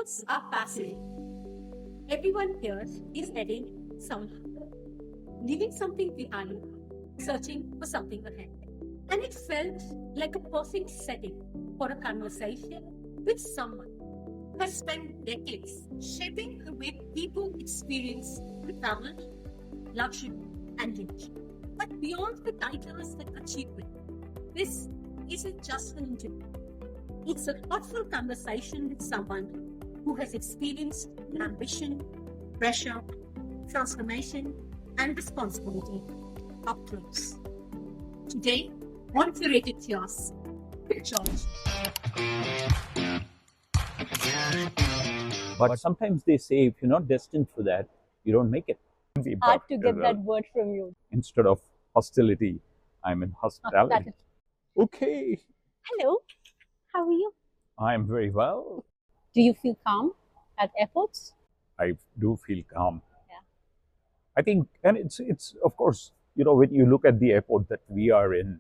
Airports are fascinating. Everyone here is heading somewhere, leaving something behind, searching for something ahead. And it felt like a perfect setting for a conversation with someone who has spent decades shaping the way people experience travel, luxury, and leisure. But beyond the titles and achievement, this isn't just an interview. It's a thoughtful conversation with someone who has experienced ambition, pressure, transformation, and responsibility up close. Today, on Curated Chaos, with George. But sometimes they say if you're not destined for that, you don't make it. Hard to get that word from you. Instead of hostility, I'm in hospitality. Okay, Hello, how are you? I'm very well. Do you feel calm at airports? I do feel calm. Yeah. I think, and it's of course, when you look at the airport that we are in,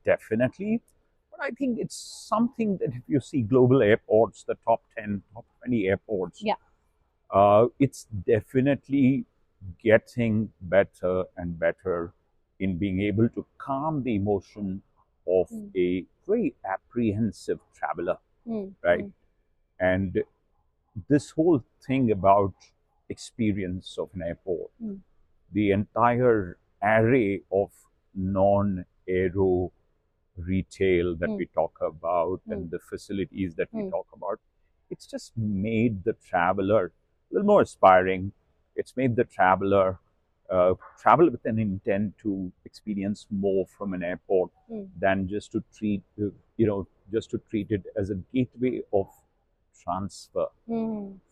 definitely. But I think it's something that if you see global airports, the top 10, top 20 airports, it's definitely getting better and better in being able to calm the emotion of a very apprehensive traveler, right? And this whole thing about experience of an airport, the entire array of non-aero retail that we talk about and the facilities that we talk about, it's just made the traveler a little more aspiring. It's made the traveler travel with an intent to experience more from an airport than just to treat it as a gateway of transfer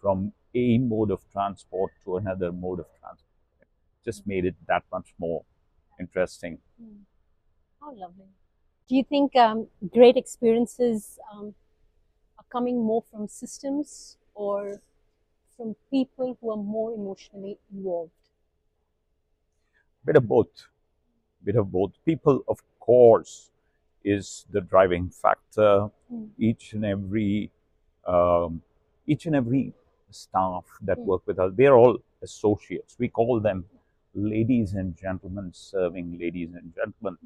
from a mode of transport to another mode of transport. Just made it that much more interesting. How lovely. Do you think great experiences are coming more from systems or from people who are more emotionally involved? Bit of both. People, of course, is the driving factor. Each and every staff that work with us, they're all associates. We call them ladies and gentlemen serving ladies and gentlemen.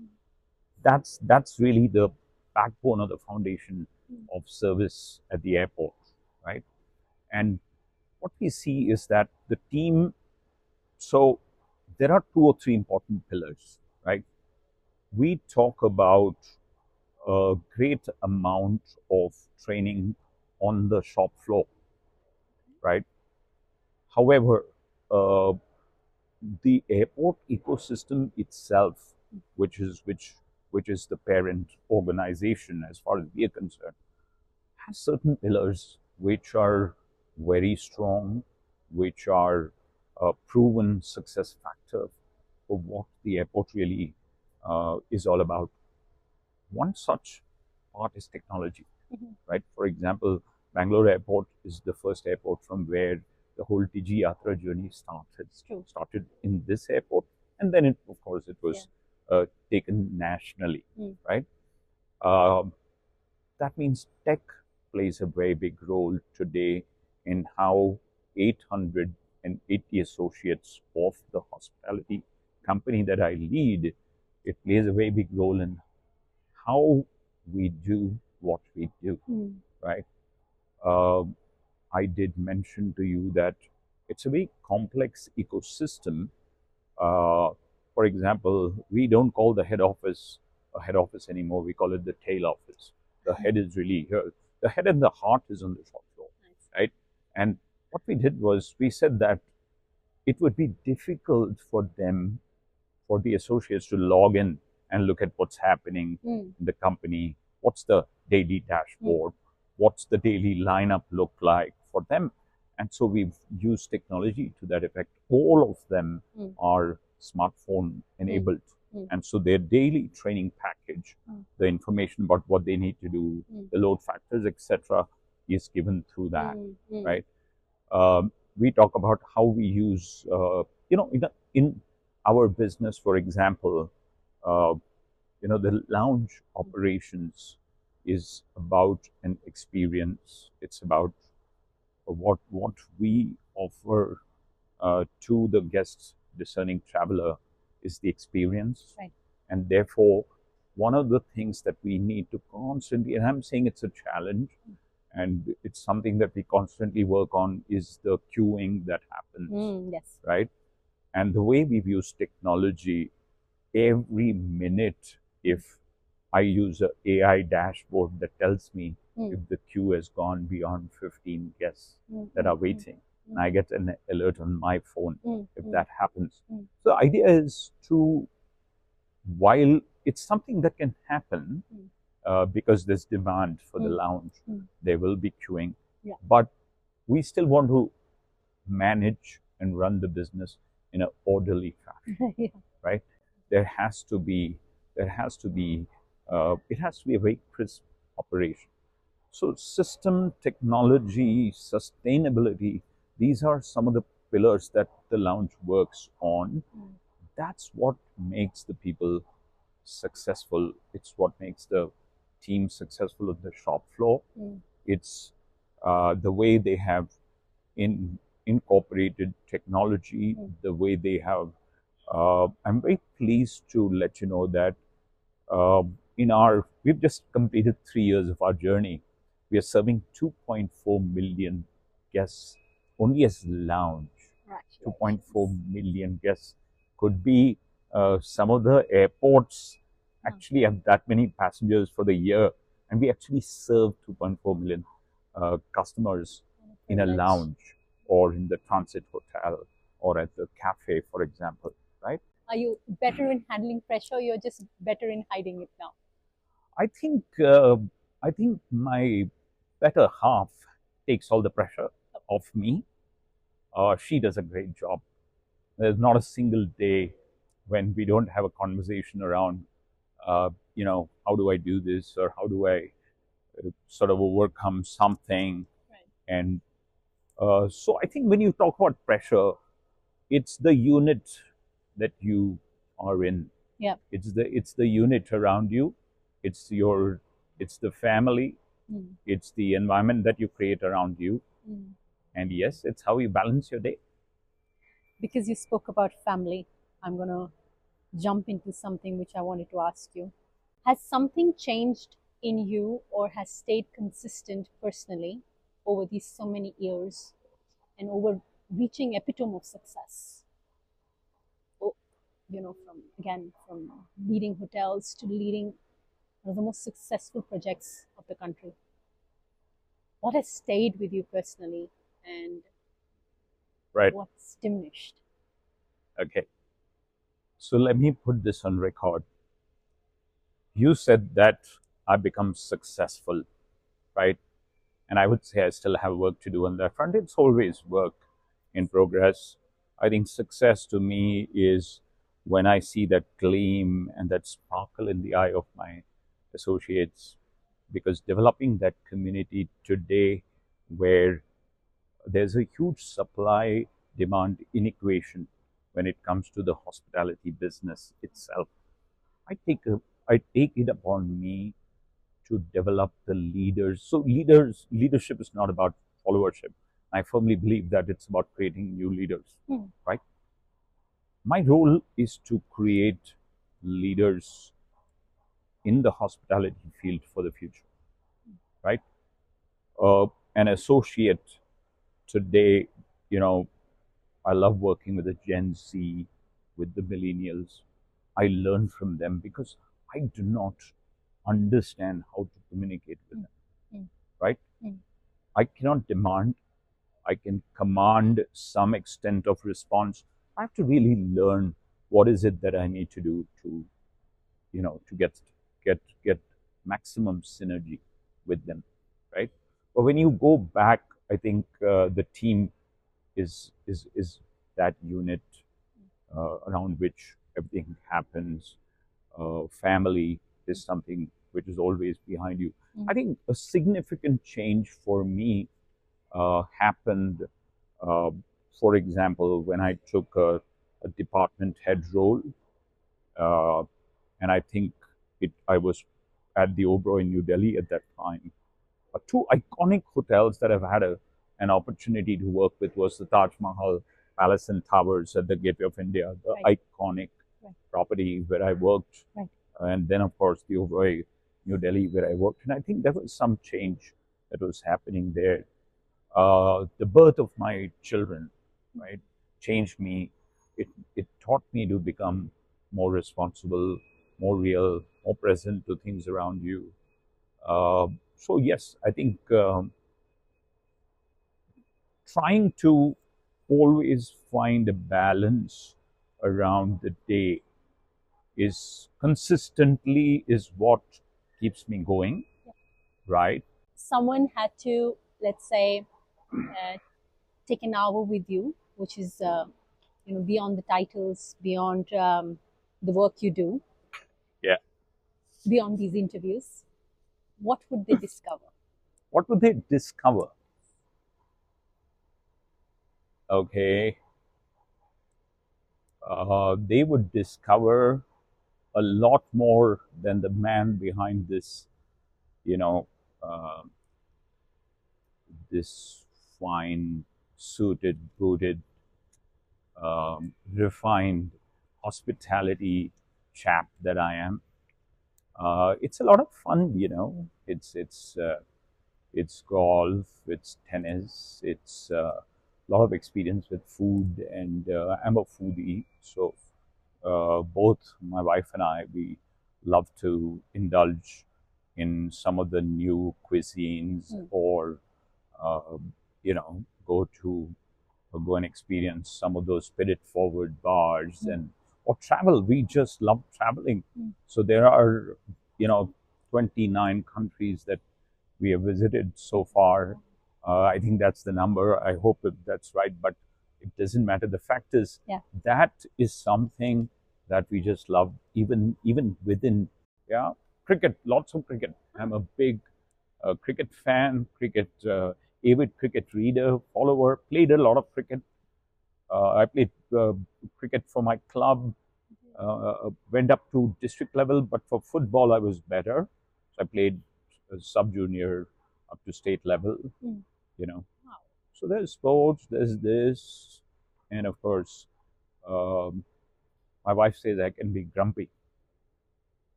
That's really the backbone or the foundation of service at the airport, right? And what we see is that the team, so there are 2 or 3 important pillars, right? We talk about a great amount of training on the shop floor, right? However, the airport ecosystem itself, which is the parent organization as far as we are concerned, has certain pillars which are very strong, which are a proven success factor for what the airport really is all about. One such part is technology, right? For example, Bangalore Airport is the first airport from where the whole Digi Yatra journey started in this airport, and then it was taken nationally, right? That means tech plays a very big role today in how 880 associates of the hospitality company that I lead, it plays a very big role in how we do what we do, right? I did mention to you that it's a very complex ecosystem. For example, we don't call the head office a head office anymore. We call it the tail office. The head is really here. The head and the heart is on the shop floor, right? And what we did was we said that it would be difficult for them, for the associates to log in and look at what's happening in the company, what's the daily dashboard, what's the daily lineup look like for them. And so we've used technology to that effect. All of them are smartphone enabled. And so their daily training package, the information about what they need to do, the load factors, etc., is given through that, right? We talk about how we use, in our business, for example, the lounge operations is about an experience. It's about what we offer to the guests, discerning traveler, is the experience. Right. And therefore, one of the things that we need to constantly, and I'm saying it's a challenge, and it's something that we constantly work on, is the queuing that happens, Yes. right? And the way we've used technology, every minute, if I use an AI dashboard that tells me if the queue has gone beyond 15 guests that are waiting, and I get an alert on my phone if that happens. So the idea is to, while it's something that can happen because there's demand for the lounge, there will be queuing, but we still want to manage and run the business in an orderly fashion, right? There has to be, it has to be a very crisp operation. So system, technology, sustainability, these are some of the pillars that the lounge works on. That's what makes the people successful. It's what makes the team successful on the shop floor. It's the way they have incorporated technology, the way they have. I'm very pleased to let you know that we've just completed 3 years of our journey. We are serving 2.4 million guests only as lounge. 2.4 million guests. Could be some of the airports actually have that many passengers for the year, and we actually serve 2.4 million customers in a lounge or in the transit hotel or at the cafe, for example, right? Are you better in handling pressure, or you're just better in hiding it now? I think my better half takes all the pressure off me. She does a great job. There's not a single day when we don't have a conversation around, how do I do this, or how do I sort of overcome something. Right. And so I think when you talk about pressure, it's the unit that you are in. Yeah. It's the unit around you. It's the family. It's the environment that you create around you. And yes, it's how you balance your day. Because you spoke about family, I'm going to jump into something which I wanted to ask you. Has something changed in you or has stayed consistent personally over these so many years and over reaching epitome of success? From leading hotels to leading one of the most successful projects of the country. What has stayed with you personally, and right, what's diminished? Okay. So let me put this on record. You said that I've become successful, right? And I would say I still have work to do on that front. It's always work in progress. I think success to me is when I see that gleam and that sparkle in the eye of my associates, because developing that community today where there's a huge supply demand inequation when it comes to the hospitality business itself, I take it upon me to develop the leaders. So leadership is not about followership. I firmly believe that it's about creating new leaders, right? My role is to create leaders in the hospitality field for the future, right? An associate today, I love working with the Gen Z, with the millennials. I learn from them because I do not understand how to communicate with them, right? I cannot demand. I can command some extent of response. I have to really learn what is it that I need to do to, to get maximum synergy with them, right? But when you go back, I think the team is that unit around which everything happens. Family is something which is always behind you. I think a significant change for me happened, for example, when I took a department head role, and I think I was at the Oberoi in New Delhi at that time. Two iconic hotels that have had a an opportunity to work with was the Taj Mahal Palace and Towers at the Gateway of India, the iconic property where I worked. And then, of course, the Oberoi, New Delhi, where I worked. And I think there was some change that was happening there. The birth of my children, right, changed me. It taught me to become more responsible, more real, more present to things around you. So yes, I think trying to always find a balance around the day is consistently is what keeps me going, right? Someone had to, let's say, take an hour with you, which is beyond the titles, beyond the work you do, beyond these interviews. What would they discover? What would they discover? Okay, they would discover a lot more than the man behind this, this fine, suited, booted, refined hospitality chap that I am. It's a lot of fun, It's golf, it's tennis, it's a lot of experience with food, and I'm a foodie, so both my wife and I, we love to indulge in some of the new cuisines, or go and experience some of those spirit-forward bars, and or travel. We just love traveling. So there are 29 countries that we have visited so far. I think that's the number. I hope that's right, but it doesn't matter. The fact is, that is something that we just love, even within cricket. Lots of cricket. I'm a big cricket fan, avid cricket reader, follower. Played a lot of cricket. I played cricket for my club. Went up to district level, but for football I was better. So I played sub-junior up to state level. So there's sports, there's this, and of course, my wife says I can be grumpy.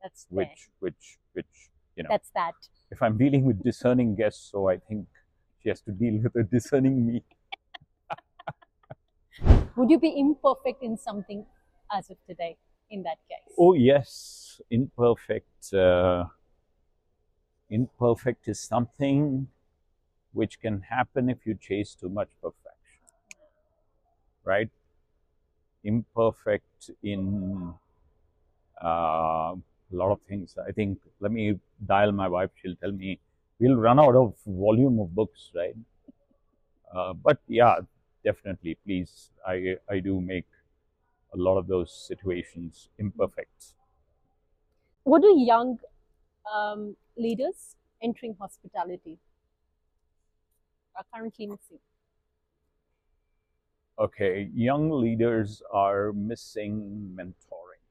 That's which that's that. If I'm dealing with discerning guests, so I think she has to deal with a discerning me. Would you be imperfect in something as of today, in that case? Oh yes, imperfect. Imperfect is something which can happen if you chase too much perfection, right? Imperfect in a lot of things. I think, let me dial my wife, she'll tell me we'll run out of volume of books, right? But yeah, definitely, please, I do make a lot of those situations imperfect. What do young leaders entering hospitality are currently missing? Okay, young leaders are missing mentoring.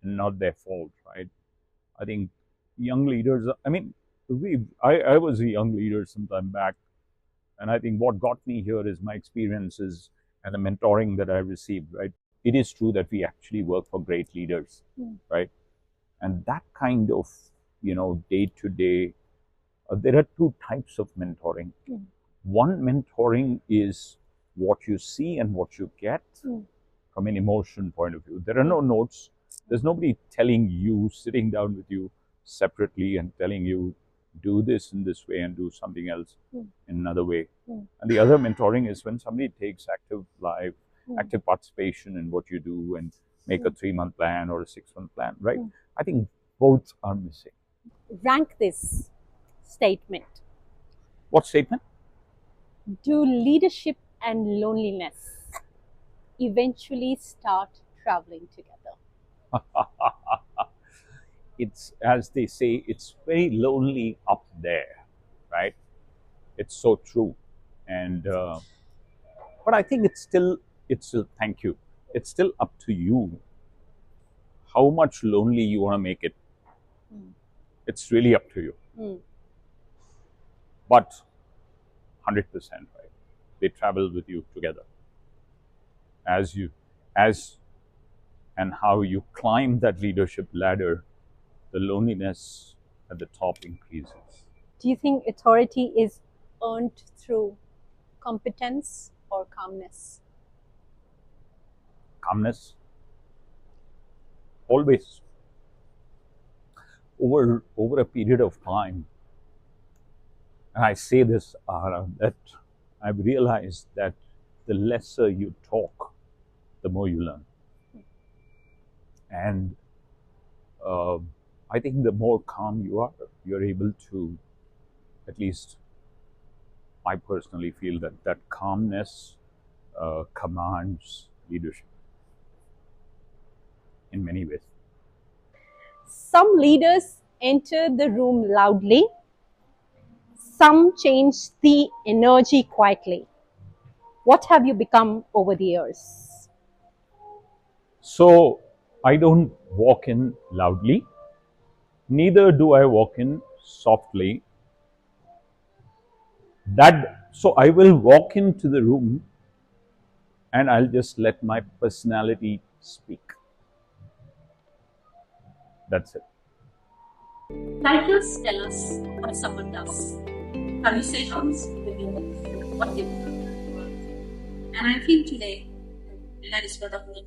Not their fault, right? I think young leaders, I was a young leader some time back, and I think what got me here is my experiences and the mentoring that I received, right? It is true that we actually work for great leaders, right? And that kind of, day-to-day, there are two types of mentoring. One mentoring is what you see and what you get from an emotion point of view. There are no notes. There's nobody telling you, sitting down with you separately and telling you, do this in this way and do something else in another way. And the other mentoring is when somebody takes active participation in what you do and make a 3-month plan or a 6-month plan, right? I think both are missing. Rank this statement. What statement? Do leadership and loneliness eventually start traveling together? It's, as they say, it's very lonely up there, right? It's so true. And but I think it's still thank you, it's still up to you how much lonely you want to make it. It's really up to you. But 100%, right? They travel with you together. As and how you climb that leadership ladder, the loneliness at the top increases. Do you think authority is earned through competence or calmness? Calmness, always. Over a period of time, and I say this, that I've realized that the lesser you talk, the more you learn. And I think the more calm you are, you're able to, at least I personally feel that calmness commands leadership in many ways. Some leaders enter the room loudly, some change the energy quietly. What have you become over the years? So I don't walk in loudly, neither do I walk in softly. So I will walk into the room and I'll just let my personality speak. That's it. Titles tell us what someone does. Conversations reveal what they do. And I feel today that is what I mean.